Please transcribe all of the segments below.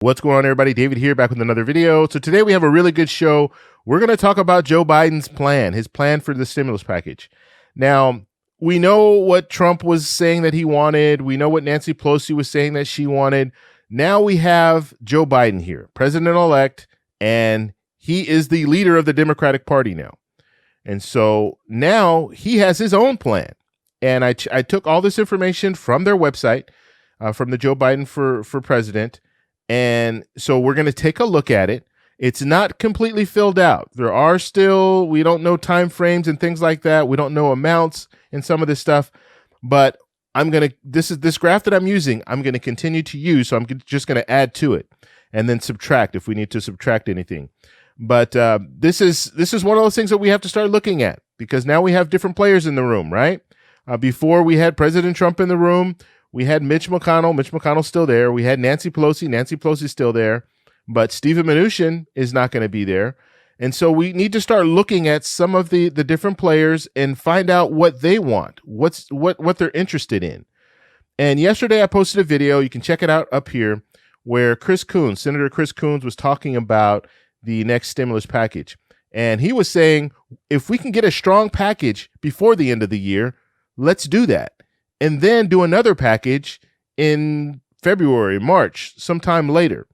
What's going on, everybody? David here, back with another video. So today we have a really good show. We're going to talk about Joe Biden's plan, his plan for the stimulus package. Now, we know what Trump was saying that he wanted. We know what Nancy Pelosi was saying that she wanted. Now we have Joe Biden here, president-elect, and he is the leader of the Democratic Party now. And so now he has his own plan. And I took all this information from their website, from the Joe Biden for President. And so we're going to take a look at it. It's not completely filled out. There are still, we don't know time frames and things like that. We don't know amounts and some of this stuff, but this graph that I'm using, I'm going to continue to use. So I'm just going to add to it and then subtract if we need to subtract anything. But this is one of those things that we have to start looking at, because now we have different players in the room, right? Before we had President Trump in the room. We had Mitch McConnell. Mitch McConnell's still there. We had Nancy Pelosi. Nancy Pelosi's still there. But Stephen Mnuchin is not going to be there. And so we need to start looking at some of the different players and find out what they want, what they're interested in. And yesterday I posted a video. You can check it out up here, where Senator Chris Coons was talking about the next stimulus package. And he was saying, if we can get a strong package before the end of the year, let's do that. And then do another package in February, March, sometime later.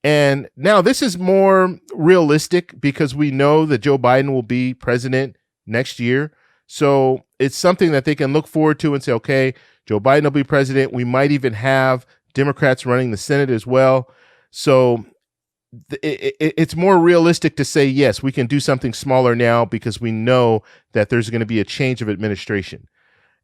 And now this is more realistic because we know that Joe Biden will be president next year. So it's something that they can look forward to and say, okay, Joe Biden will be president. We might even have Democrats running the Senate as well. So it's more realistic to say, yes, we can do something smaller now because we know that there's going to be a change of administration.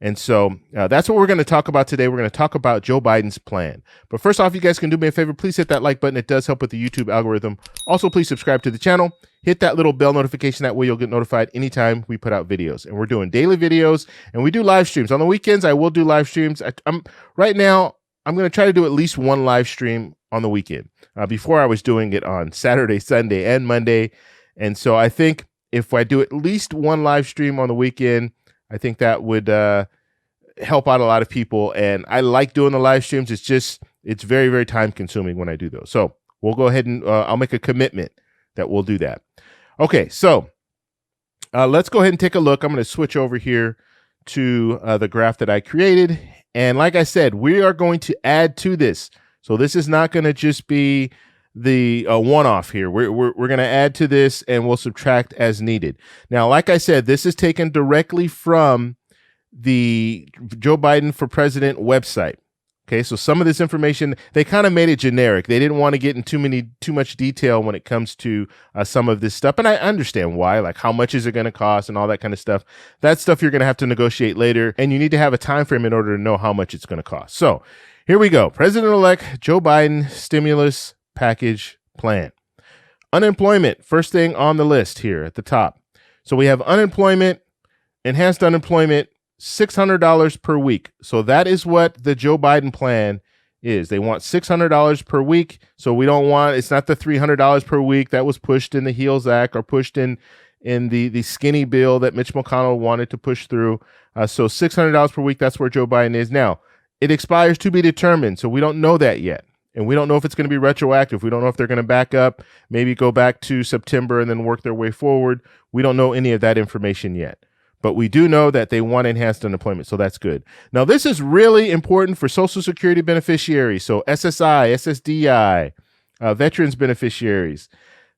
And so that's what we're going to talk about today. We're going to talk about Joe Biden's plan. But first off, you guys can do me a favor. Please hit that like button. It does help with the YouTube algorithm. Also, please subscribe to the channel. Hit that little bell notification. That way you'll get notified anytime we put out videos. And we're doing daily videos, and we do live streams. On the weekends, I will do live streams. Right now, I'm going to try to do at least one live stream on the weekend. Before, I was doing it on Saturday, Sunday, and Monday. And so I think if I do at least one live stream on the weekend, I think that would help out a lot of people. And I like doing the live streams. It's very, very time consuming when I do those. So we'll go ahead and I'll make a commitment that we'll do that. Okay, so let's go ahead and take a look. I'm going to switch over here to the graph that I created. And like I said, we are going to add to this. So this is not going to just be the one-off here. We're going to add to this, and we'll subtract as needed. Now, like I said, this is taken directly from the Joe Biden for President website. Okay, so some of this information, they kind of made it generic. They didn't want to get in too much detail when it comes to some of this stuff. And I understand why, like how much is it going to cost and all that kind of stuff. That stuff you're going to have to negotiate later, and you need to have a time frame in order to know how much it's going to cost. So here we go. President-elect Joe Biden stimulus package plan. Unemployment, first thing on the list here at the top. So we have unemployment, enhanced unemployment, $600 per week. So that is what the Joe Biden plan is. They want $600 per week. So we don't want, it's not the $300 per week that was pushed in the HEALS Act or pushed in the skinny bill that Mitch McConnell wanted to push through. So $600 per week, that's where Joe Biden is now. It expires to be determined. So we don't know that yet. And we don't know if it's going to be retroactive. We don't know if they're going to back up, maybe go back to September and then work their way forward. We don't know any of that information yet. But we do know that they want enhanced unemployment, so that's good. Now, this is really important for Social Security beneficiaries, so SSI, SSDI, veterans beneficiaries.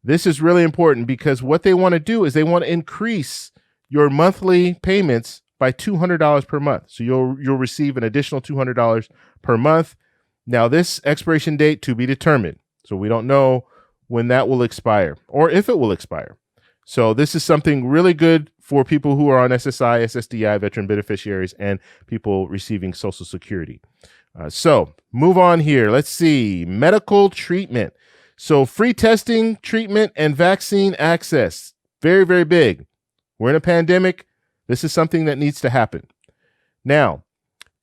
This is really important because what they want to do is they want to increase your monthly payments by $200 per month. So you'll receive an additional $200 per month. Now, this expiration date to be determined. So we don't know when that will expire or if it will expire. So this is something really good for people who are on SSI, SSDI, veteran beneficiaries, and people receiving Social Security. So move on here. Let's see. Medical treatment. So free testing, treatment, and vaccine access. Very, very big. We're in a pandemic. This is something that needs to happen. Now,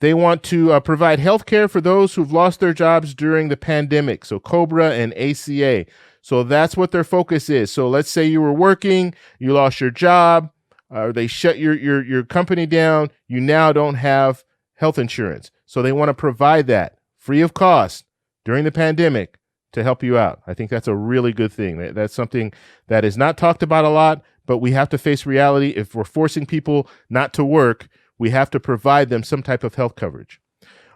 they want to provide health care for those who've lost their jobs during the pandemic. So COBRA and ACA. So that's what their focus is. So let's say you were working, you lost your job, they shut your company down. You now don't have health insurance. So they want to provide that free of cost during the pandemic to help you out. I think that's a really good thing. That's something that is not talked about a lot, but we have to face reality. If we're forcing people not to work, we have to provide them some type of health coverage.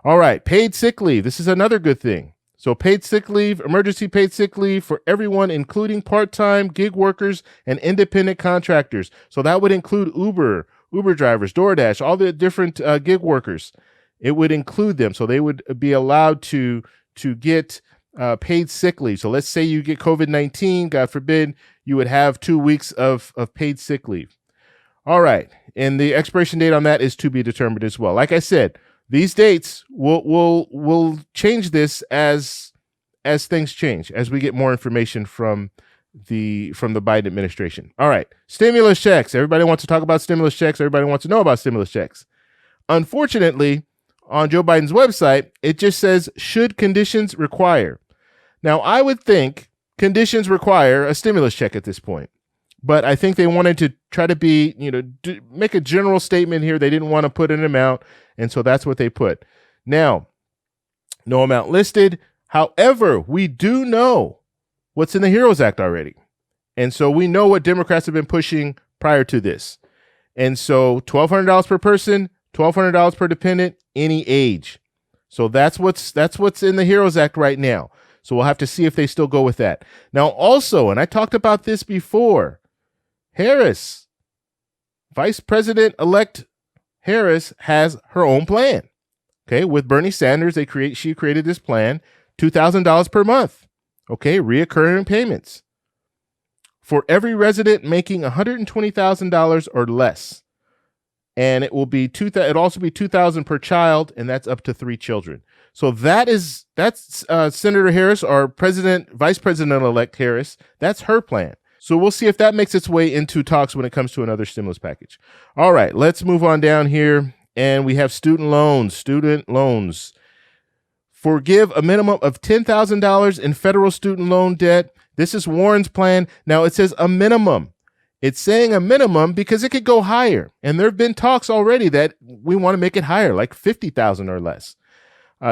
All right, paid sick leave. This is another good thing. So paid sick leave, emergency paid sick leave for everyone, including part-time gig workers and independent contractors. So that would include Uber drivers, DoorDash, all the different gig workers. It would include them. So they would be allowed to get paid sick leave. So let's say you get COVID-19, God forbid, you would have 2 weeks of paid sick leave. All right. And the expiration date on that is to be determined as well. Like I said, these dates will change this as things change, as we get more information from the Biden administration. All right. Stimulus checks. Everybody wants to talk about stimulus checks. Everybody wants to know about stimulus checks. Unfortunately, on Joe Biden's website, it just says, should conditions require. Now, I would think conditions require a stimulus check at this point. But I think they wanted to try to be, make a general statement here. They didn't want to put an amount. And so that's what they put. Now, no amount listed. However, we do know what's in the HEROES Act already. And so we know what Democrats have been pushing prior to this. And so $1,200 per person, $1,200 per dependent, any age. So that's what's in the HEROES Act right now. So we'll have to see if they still go with that. Now, also, and I talked about this before, Harris, Vice President-elect Harris, has her own plan. Okay, with Bernie Sanders, she created this plan, $2,000 per month. Okay, reoccurring payments for every resident making $120,000 or less, and it will be it'll also be $2,000 per child, and that's up to 3 children. So that's Senator Harris, or Vice President-elect Harris. That's her plan. So we'll see if that makes its way into talks when it comes to another stimulus package. All right, let's move on down here. And we have student loans. Student loans. Forgive a minimum of $10,000 in federal student loan debt. This is Warren's plan. Now, it says a minimum. It's saying a minimum because it could go higher. And there have been talks already that we want to make it higher, like $50,000 or less.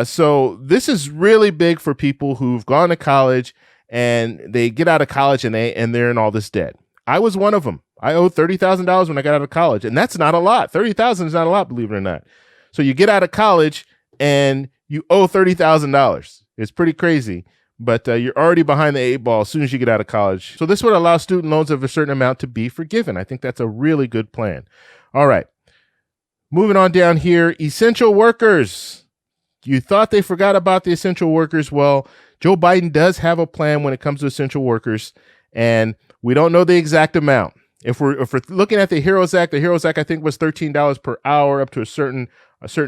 So this is really big for people who've gone to college and they get out of college and they're in all this debt. I was one of them. I owed $30,000 when I got out of college, and that's not a lot. $30,000 is not a lot, believe it or not. So you get out of college and you owe $30,000. It's pretty crazy, but you're already behind the 8 ball as soon as you get out of college. So this would allow student loans of a certain amount to be forgiven. I think that's a really good plan. All right. Moving on down here, essential workers. You thought they forgot about the essential workers. Well, Joe Biden does have a plan when it comes to essential workers, and we don't know the exact amount. If we're looking at the HEROES Act, I think was $13 per hour up to a certain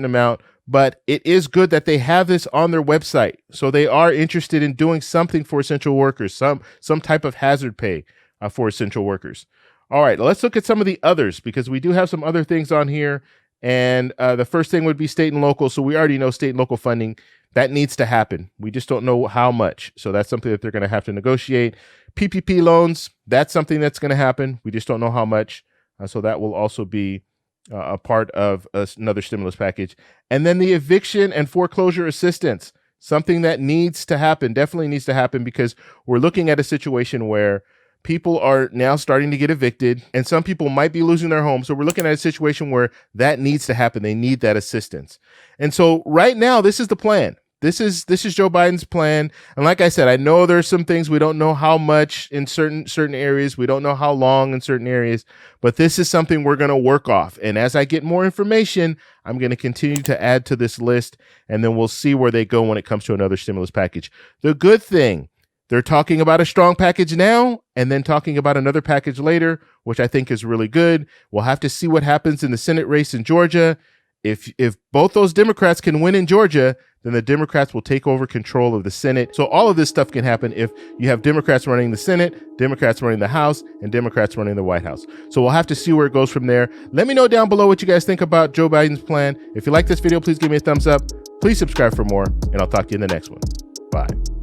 amount. But it is good that they have this on their website, so they are interested in doing something for essential workers, some type of hazard pay for essential workers. All right, let's look at some of the others, because we do have some other things on here. And the first thing would be state and local. So we already know state and local funding. That needs to happen. We just don't know how much. So that's something that they're going to have to negotiate. PPP loans, that's something that's going to happen. We just don't know how much. So that will also be a part of another stimulus package. And then the eviction and foreclosure assistance, something that needs to happen, definitely needs to happen, because we're looking at a situation where people are now starting to get evicted, and some people might be losing their homes. So we're looking at a situation where that needs to happen. They need that assistance. And so right now, this is the plan. This is Joe Biden's plan. And like I said, I know there's some things we don't know how much in certain areas. We don't know how long in certain areas, but this is something we're going to work off. And as I get more information, I'm going to continue to add to this list, and then we'll see where they go when it comes to another stimulus package. The good thing, they're talking about a strong package now and then talking about another package later, which I think is really good. We'll have to see what happens in the Senate race in Georgia. If both those Democrats can win in Georgia, then the Democrats will take over control of the Senate. So all of this stuff can happen if you have Democrats running the Senate, Democrats running the House, and Democrats running the White House. So we'll have to see where it goes from there. Let me know down below what you guys think about Joe Biden's plan. If you like this video, please give me a thumbs up. Please subscribe for more, and I'll talk to you in the next one. Bye.